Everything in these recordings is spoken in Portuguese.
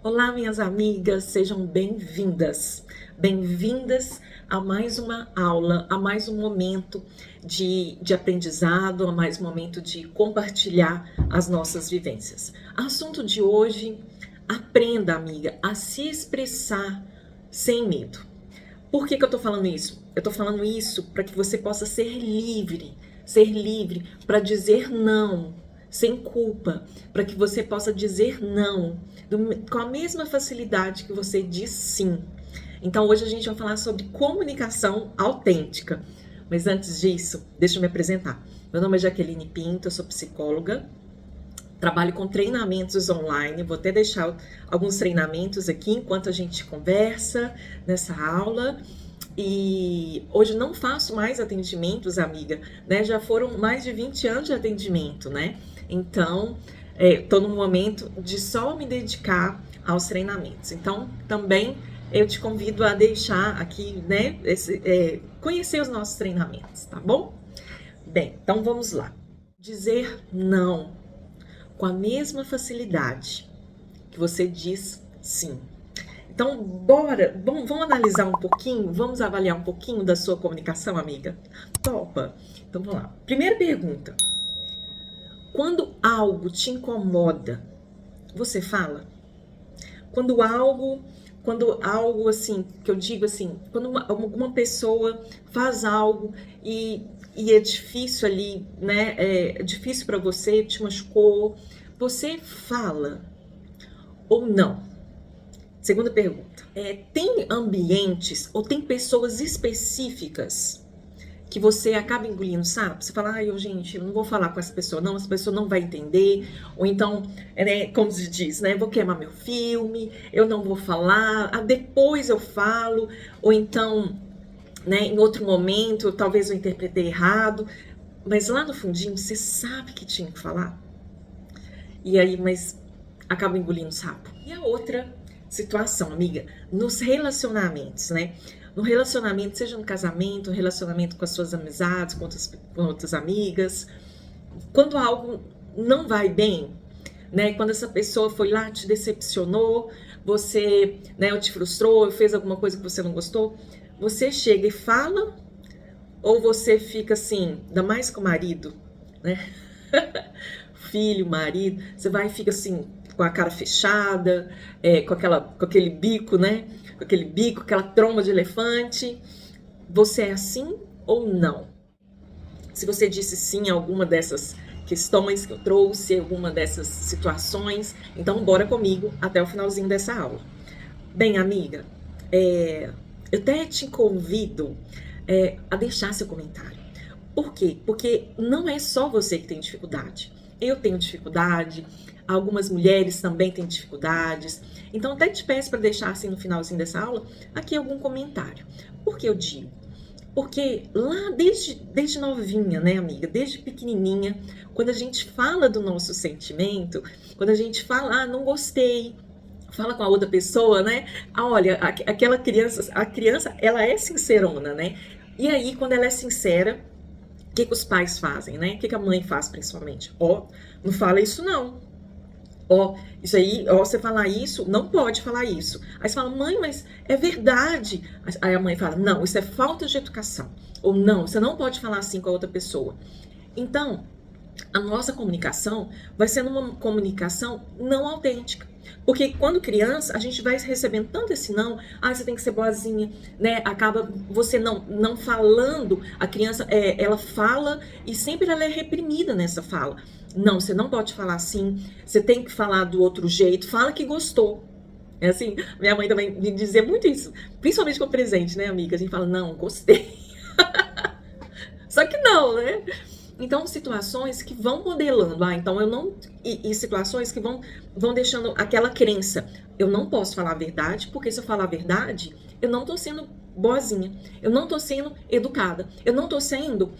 Olá, minhas amigas, sejam bem-vindas. Bem-vindas a mais uma aula, a mais um momento de aprendizado, a mais um momento de compartilhar as nossas vivências. Assunto de hoje: aprenda, amiga, a se expressar sem medo. Por que eu tô falando isso? Eu tô falando isso para que você possa ser livre para dizer não, sem culpa, para que você possa dizer não com a mesma facilidade que você diz sim. Então hoje a gente vai falar sobre comunicação autêntica. Mas antes disso, deixa eu me apresentar. Meu nome é Jaqueline Pinto, eu sou psicóloga, trabalho com treinamentos online, vou até deixar alguns treinamentos aqui enquanto a gente conversa nessa aula. E hoje não faço mais atendimentos, amiga, né? Já foram mais de 20 anos de atendimento, né? Então, estou no momento de só me dedicar aos treinamentos. Então, também eu te convido a deixar aqui, né? Conhecer os nossos treinamentos, tá bom? Bem, então vamos lá. Dizer não com a mesma facilidade que você diz sim. Então, bora, vamos analisar um pouquinho, vamos avaliar um pouquinho da sua comunicação, amiga? Topa? Então, vamos lá. Primeira pergunta. Quando algo te incomoda, você fala? Quando algo assim, que eu digo assim, quando alguma pessoa faz algo e é difícil ali, né? É difícil para você, te machucou, você fala ou não? Segunda pergunta. Tem ambientes ou tem pessoas específicas que você acaba engolindo, sabe? Você fala, gente, eu não vou falar com essa pessoa não vai entender. Ou então, né, como se diz, né? Vou queimar meu filme, eu não vou falar, depois eu falo. Ou então, né, em outro momento, talvez eu interpretei errado. Mas lá no fundinho, você sabe que tinha que falar. E aí, mas acaba engolindo sapo. E a outra situação, amiga, nos relacionamentos, né? No relacionamento, seja no casamento, no relacionamento com as suas amizades, com outras amigas, quando algo não vai bem, né? Quando essa pessoa foi lá, te decepcionou, você, né, te frustrou, fez alguma coisa que você não gostou, você chega e fala, ou você fica assim, ainda mais com o marido, né? Filho, marido, você vai e fica assim, com a cara fechada, com aquele bico, né? Com aquele bico, aquela tromba de elefante. Você é assim ou não? Se você disse sim a alguma dessas questões que eu trouxe, alguma dessas situações, então bora comigo até o finalzinho dessa aula. Bem, amiga, eu até te convido a deixar seu comentário. Por quê? Porque não é só você que tem dificuldade. Eu tenho dificuldade, algumas mulheres também têm dificuldades. Então, até te peço para deixar assim no finalzinho dessa aula aqui algum comentário. Por que eu digo? Porque lá desde novinha, né, amiga? Desde pequenininha, quando a gente fala do nosso sentimento, quando a gente fala, não gostei, fala com a outra pessoa, né? Olha, aquela criança, a criança, ela é sincerona, né? E aí, quando ela é sincera, o que os pais fazem, né? O que a mãe faz, principalmente? Não fala isso não. Isso aí, você falar isso, não pode falar isso. Aí você fala, mãe, mas é verdade. Aí a mãe fala, não, isso é falta de educação. Ou não, você não pode falar assim com a outra pessoa. Então, a nossa comunicação vai ser uma comunicação não autêntica. Porque quando criança, a gente vai recebendo tanto esse não, você tem que ser boazinha, né? Acaba você não falando, a criança, ela fala e sempre ela é reprimida nessa fala. Não, você não pode falar assim, você tem que falar do outro jeito, fala que gostou. É assim, minha mãe também me dizia muito isso, principalmente com presente, né, amiga? A gente fala, não, gostei. Só que não, né? Então, situações que vão modelando, então eu não. E situações que vão deixando aquela crença. Eu não posso falar a verdade, porque se eu falar a verdade, eu não tô sendo boazinha, eu não tô sendo educada, eu não tô sendo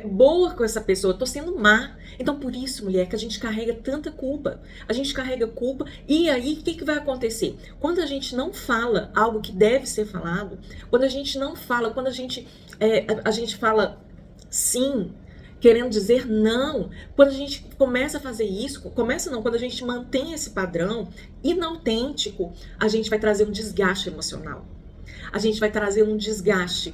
boa com essa pessoa, eu tô sendo má. Então, por isso, mulher, que a gente carrega tanta culpa. A gente carrega culpa, e aí o que vai acontecer? Quando a gente não fala algo que deve ser falado, quando a gente não fala, quando a gente fala sim, querendo dizer não. Quando a gente começa a fazer isso, quando a gente mantém esse padrão inautêntico, a gente vai trazer um desgaste emocional. A gente vai trazer um desgaste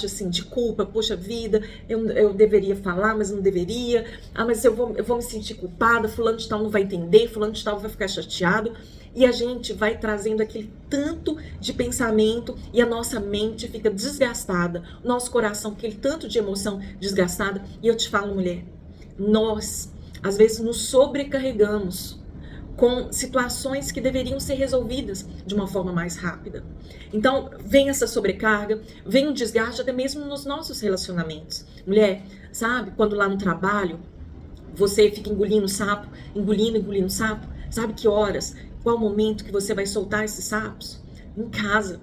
assim de culpa. Poxa vida, eu deveria falar, mas não deveria. Ah, mas eu vou me sentir culpada, fulano de tal não vai entender, fulano de tal vai ficar chateado. E a gente vai trazendo aquele tanto de pensamento e a nossa mente fica desgastada, nosso coração, aquele tanto de emoção desgastada. E eu te falo, mulher, nós às vezes nos sobrecarregamos com situações que deveriam ser resolvidas de uma forma mais rápida. Então, vem essa sobrecarga, vem um desgaste até mesmo nos nossos relacionamentos. Mulher, sabe, quando lá no trabalho, você fica engolindo sapo, engolindo sapo, sabe que horas, qual momento que você vai soltar esses sapos? Em casa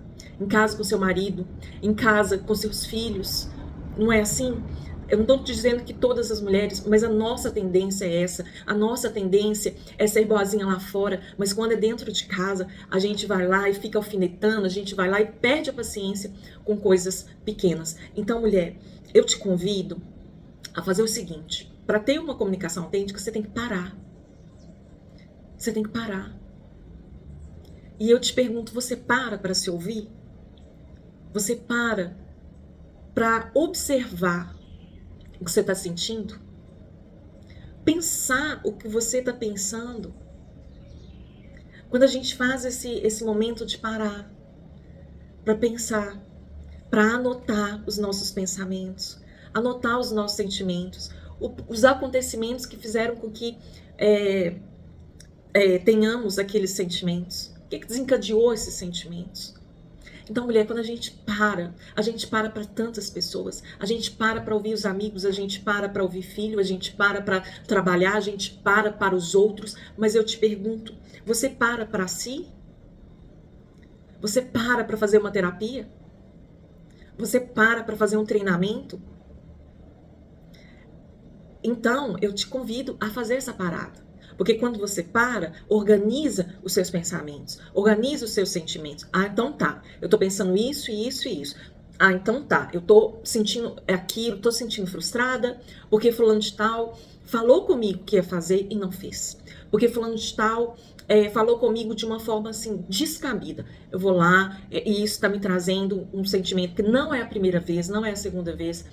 com seu marido, em casa com seus filhos, não é assim? Eu não estou te dizendo que todas as mulheres, mas a nossa tendência é essa. A nossa tendência é ser boazinha lá fora, mas quando é dentro de casa, a gente vai lá e fica alfinetando, a gente vai lá e perde a paciência com coisas pequenas. Então, mulher, eu te convido a fazer o seguinte: para ter uma comunicação autêntica, você tem que parar. Você tem que parar. E eu te pergunto, você para se ouvir? Você para observar o que você está sentindo? Pensar o que você está pensando? Quando a gente faz esse momento de parar, para pensar, para anotar os nossos pensamentos, anotar os nossos sentimentos, os acontecimentos que fizeram com que tenhamos aqueles sentimentos. O que desencadeou esses sentimentos? Então, mulher, quando a gente para tantas pessoas, a gente para ouvir os amigos, a gente para ouvir filho, a gente para trabalhar, a gente para os outros, mas eu te pergunto, você para si? Você para fazer uma terapia? Você para fazer um treinamento? Então, eu te convido a fazer essa parada. Porque quando você para, organiza os seus pensamentos, organiza os seus sentimentos. Ah, então tá, eu tô pensando isso e isso e isso. Ah, então tá, eu tô sentindo aquilo, tô sentindo frustrada, porque fulano de tal falou comigo que ia fazer e não fez. Porque fulano de tal falou comigo de uma forma assim, descabida. Eu vou lá e isso tá me trazendo um sentimento que não é a primeira vez, não é a segunda vez.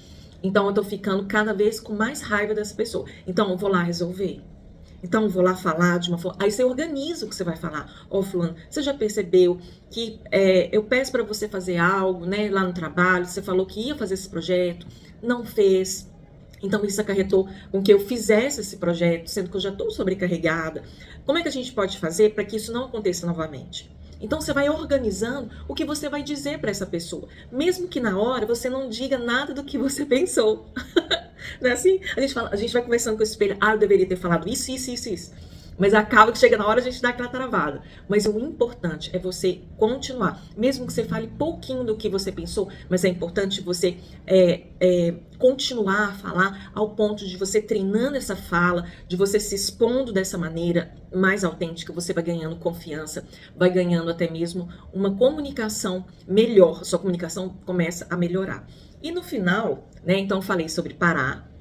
Então eu tô ficando cada vez com mais raiva dessa pessoa. Então eu vou lá resolver. Então, vou lá falar de uma forma... Aí você organiza o que você vai falar. Ó, fulano, você já percebeu que eu peço para você fazer algo, né, lá no trabalho, você falou que ia fazer esse projeto, não fez. Então, isso acarretou com que eu fizesse esse projeto, sendo que eu já estou sobrecarregada. Como é que a gente pode fazer para que isso não aconteça novamente? Então, você vai organizando o que você vai dizer para essa pessoa. Mesmo que na hora você não diga nada do que você pensou. Não é assim? A gente vai conversando com o espelho. Ah, eu deveria ter falado isso. Mas acaba que chega na hora a gente dá aquela travada. Mas o importante é você continuar. Mesmo que você fale pouquinho do que você pensou, mas é importante você continuar a falar ao ponto de você treinando essa fala, de você se expondo dessa maneira mais autêntica, você vai ganhando confiança, vai ganhando até mesmo uma comunicação melhor. Sua comunicação começa a melhorar. E no final, né, então eu falei sobre parar,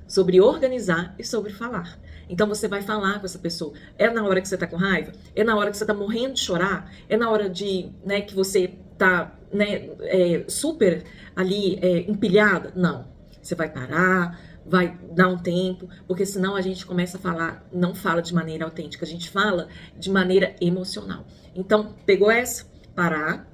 sobre organizar e sobre falar. Então você vai falar com essa pessoa. É na hora que você tá com raiva? É na hora que você tá morrendo de chorar? É na hora de, né, que você tá, né, super ali empilhada? Não. Você vai parar, vai dar um tempo, porque senão a gente começa a falar, não fala de maneira autêntica, a gente fala de maneira emocional. Então, pegou essa? Parar,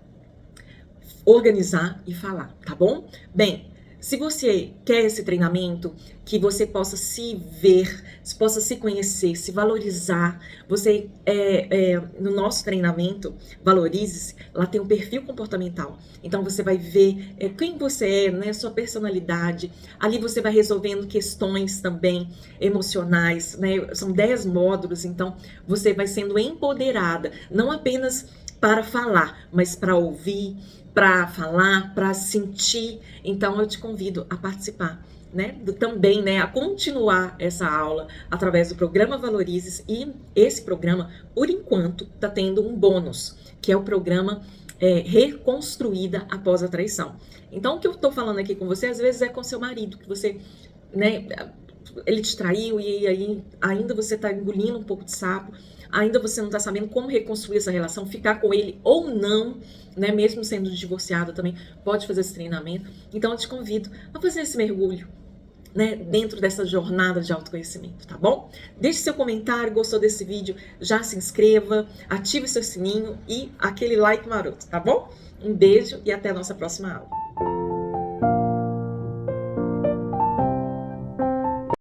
organizar e falar, tá bom? Bem, se você quer esse treinamento, que você possa se ver, possa se conhecer, se valorizar, você, no nosso treinamento, Valorize-se, lá tem um perfil comportamental. Então, você vai ver quem você é, né, sua personalidade. Ali você vai resolvendo questões também emocionais, né? São 10 módulos, então você vai sendo empoderada, não apenas para falar, mas para ouvir, para falar, para sentir. Então eu te convido a participar, né? Também, né, a continuar essa aula através do programa Valorize-se, e esse programa, por enquanto, está tendo um bônus, que é o programa Reconstruída após a traição. Então o que eu estou falando aqui com você, às vezes é com seu marido, que você né? Ele te traiu e aí ainda você está engolindo um pouco de sapo, ainda você não está sabendo como reconstruir essa relação, ficar com ele ou não, né? Mesmo sendo divorciado também, pode fazer esse treinamento. Então eu te convido a fazer esse mergulho, né, dentro dessa jornada de autoconhecimento, tá bom? Deixe seu comentário, gostou desse vídeo, já se inscreva, ative seu sininho e aquele like maroto, tá bom? Um beijo e até a nossa próxima aula.